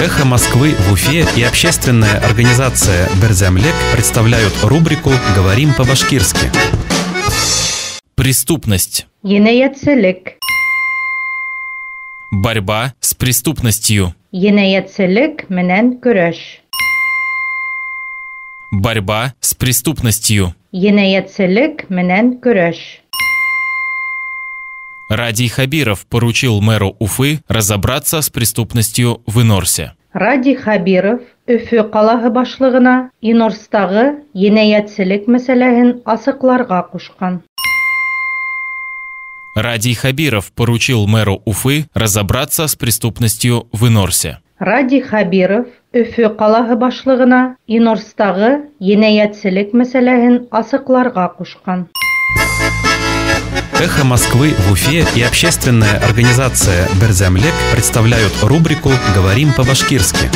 «Эхо Москвы» в Уфе и общественная организация «Берзямлек» представляют рубрику «Говорим по-башкирски». Преступность. Енеятселек. Борьба с преступностью. Енеятселек менен көрөш. Борьба с преступностью. Енеятселек менен көрөш. Радий Хабиров поручил мэру Уфы разобраться с преступностью в Инорсе. Радий Хабиров Өфө каласы башлыгына Инорстагы енеятселек мәсьәләһен асыкларга кушкан. Радий Хабиров поручил мэру Уфы разобраться с преступностью в Инорсе. Радий Хабиров Өфө каласы башлыгына Инорстагы енеятселек мәсьәләһен асыкларга кушкан. «Эхо Москвы» в Уфе и общественная организация «Берзямлек» представляют рубрику «Говорим по-башкирски».